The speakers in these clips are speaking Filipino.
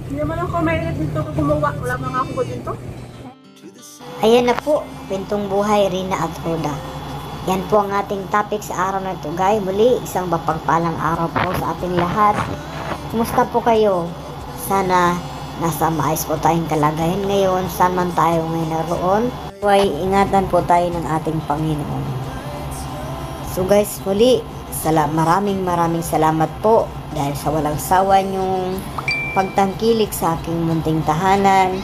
Hindi naman ako mainit dito kumuha. Wala mga ako dito. Ayan na po, kwentong buhay Rina at Roda. Yan po ang ating topic sa araw na ito. Guys, muli, isang mapagpalang araw po sa ating lahat. Kumusta po kayo? Sana nasa maayos po tayong kalagayan ngayon. Saan man tayo ngayon naroon. Huwag ingatan po tayo ng ating Panginoon. So guys, muli, maraming salamat po dahil sa walang sawa niyong pagtangkilik sa aking munting tahanan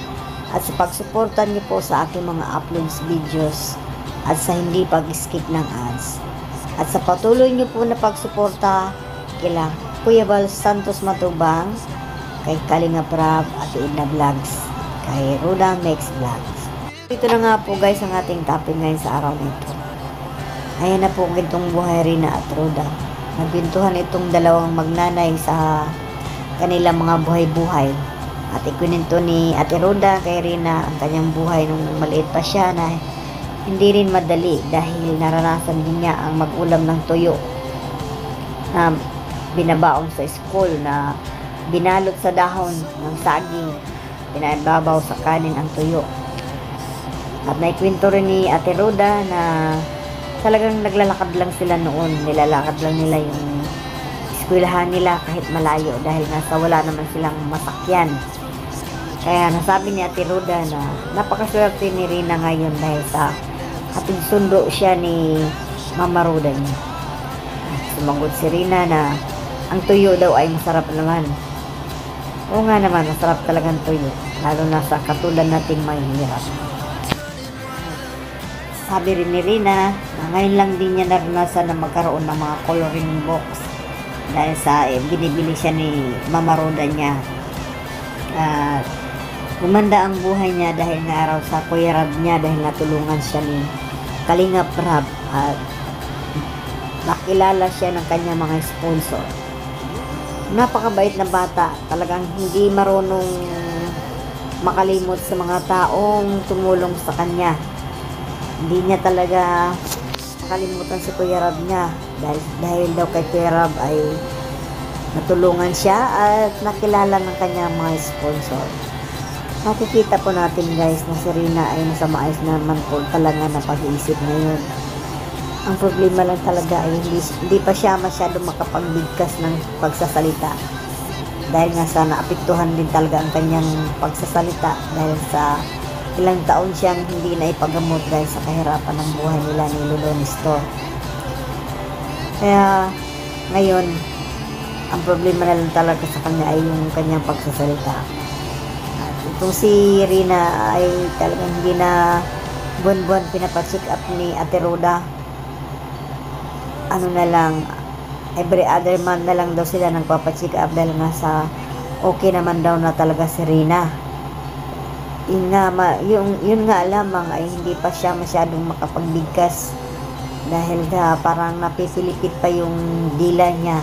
at sa pagsuporta niyo po sa aking mga uploads videos at sa hindi pag-skip ng ads. At sa patuloy niyo po na pagsuporta kila Kuya Bal Santos Matubang, kay Kalinga Prab at Edna Vlogs, kay Roda Makes Vlogs. Ito na nga po guys ang ating topic ngayon sa araw nito. Ayan na po gintong buhay Rina at Roda. Nagbintuhan itong dalawang magnanay sa kanilang mga buhay-buhay. At ikwinento ni Ate Roda kay Rina ang kanyang buhay nung maliit pa siya na hindi rin madali dahil naranasan din niya ang mag-ulam ng tuyo na binabaon sa school, na binalot sa dahon ng saging, pinababaw sa kanin ang tuyo. At naikwento rin ni Ate Roda na talagang naglalakad lang sila noon, nilalakad lang nila yung eskwelahan nila kahit malayo dahil nasa wala naman silang masakyan. Kaya nasabi ni Ate Roda na napakaswerte ni Rina ngayon dahil sa hatid sundo siya ni Mama Roda niya. Sumagot si Rina na ang tuyo daw ay masarap naman. Oo nga naman, masarap talagang tuyo, lalo na sa katulad nating mahihirap. Sabi rin ni Rina na ngayon lang din niya naranasan na magkaroon ng mga coloring box dahil sa binibili siya ni Mama Roda niya. Gumanda ang buhay niya dahil nga araw sa Kuya Rab niya dahil natulungan siya ni Kalinga Prab at nakilala siya ng kanya mga sponsor. Napakabait na bata, talagang hindi marunong makalimot sa mga taong tumulong sa kanya. Hindi niya talaga nakalimutan si Kuya Rab niya dahil daw kay Kuya Rab ay natulungan siya at nakilala ng kanyang mga sponsor. Makikita po natin guys na si Rina ay nasa maayos naman po talaga na pag-iisip ngayon. Ang problema lang talaga ay hindi pa siya masyado makapagbigkas ng pagsasalita. Dahil nga sa naapektuhan din talaga ang kanyang pagsasalita dahil sa ilang taon siyang hindi na ipagamot dahil sa kahirapan ng buhay nila ni Lolo Nestor. Kaya ngayon, ang problema na lang talaga sa kanya ay yung kanyang pagsasalita. Itong si Rina ay talagang hindi na buwan-buwan pinapacheck up ni Ate Roda. Ano na lang, every other month na lang daw sila nagpapacheck up dahil nga sa okay naman daw na talaga si Rina. Yun nga lamang ay hindi pa siya masyadong makapagbigkas dahil parang napipilipit pa yung dila niya.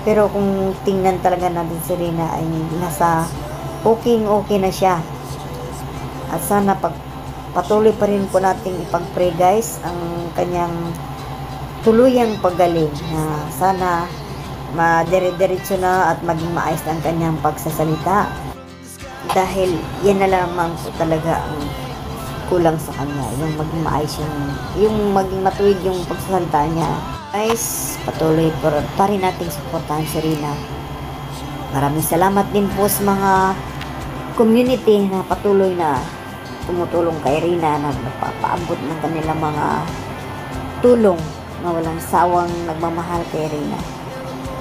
Pero kung tingnan talaga natin si Rina ay nasa okay na siya. At sana patuloy pa rin po nating ipag-pray guys ang kanyang tuluyang paggaling na sana madire-diretso na at maging maayos ang kanyang pagsasalita. Dahil yan na lamang po talaga ang kulang sa kanya, yung maging maayos yung maging matuwid yung pagsasalita niya. Guys, patuloy pa rin nating suportahan si Rina. Maraming salamat din po sa mga community na patuloy na tumutulong kay Rina na nagpapaabot ng kanilang mga tulong na walang sawang nagmamahal kay Rina.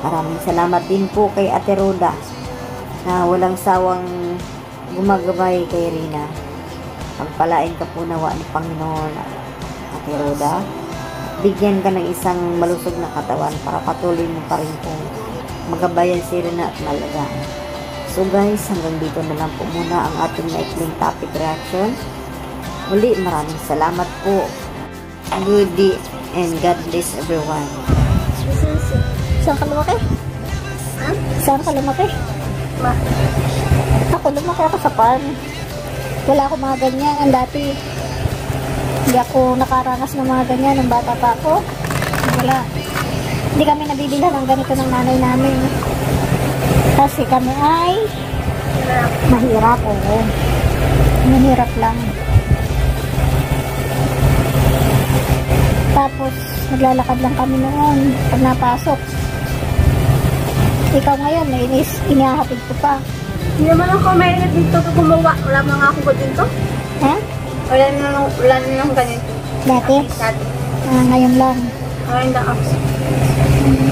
Maraming salamat din po kay Ate Roda na walang sawang gumagabay kay Rina. Pagpalain ka po nawa ni Panginoon, Ate Roda. Bigyan ka ng isang malusog na katawan para patuloy mo pa rin pong magabayan si Rina at malagaan. So guys, hanggang dito na lang po muna ang ating maikling topic reaction. Muli, maraming salamat po. Good day and God bless everyone. Saan ka lumaki? Ha? Saan ka lumaki? Ako lumaki ako sa farm. Wala ako mga ganyan. Ang dati, hindi ako nakaranas ng mga ganyan nung bata pa ako. Wala. Hindi kami nabibilhan ng ganito ng nanay namin. Kasi kami ay Mahirap, oo. Mahirap lang. Tapos, naglalakad lang kami noon pag napasok. Ikaw ngayon, inihahatid ko pa. Hindi naman ako may dito gumawa. Wala mga ako dito. Ha? Wala na lang ganito. Dati? Dati. Ngayon lang. Ngayon lang ako.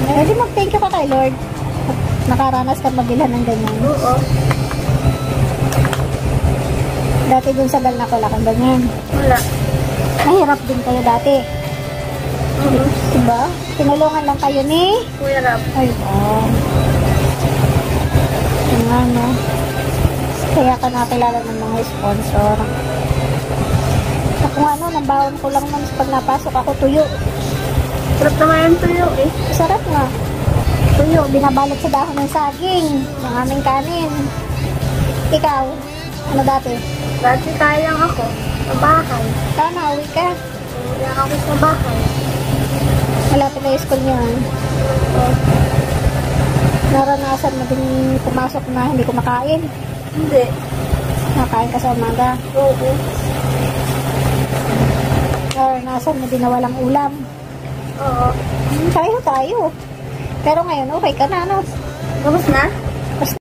Di mag-thank you ka kay Lord. Nakaranas ka mabilhan ng ganyan. Oo. Dati dun sa Galnac wala kang ganyan. Wala. Mahirap din kayo dati. Diba? Tinulungan lang kayo ni Kuya Rab. ay, yun nga, no? Kaya ka nakilala ng mga sponsor. Ako nga, no, nabaon ko lang man pag napasok ako, tuyo. Sarap naman yung tuyo eh. Sarap nga. Tuyo, binabalot sa dahon ng saging, ng aming kanin. Ikaw, ano dati? Dati kayang ako. Sa bahay. Sana, uwi ka. Kaya ako sa bahay. Malapit na yung school niyo, ha? Naranasan mo din pumasok na hindi kumakain. Hindi. Nakain ka sa umaga. Oo. Naranasan mo din na walang ulam. Oo. Pareho tayo. Pero ngayon, okay ka na, no? Tapos na?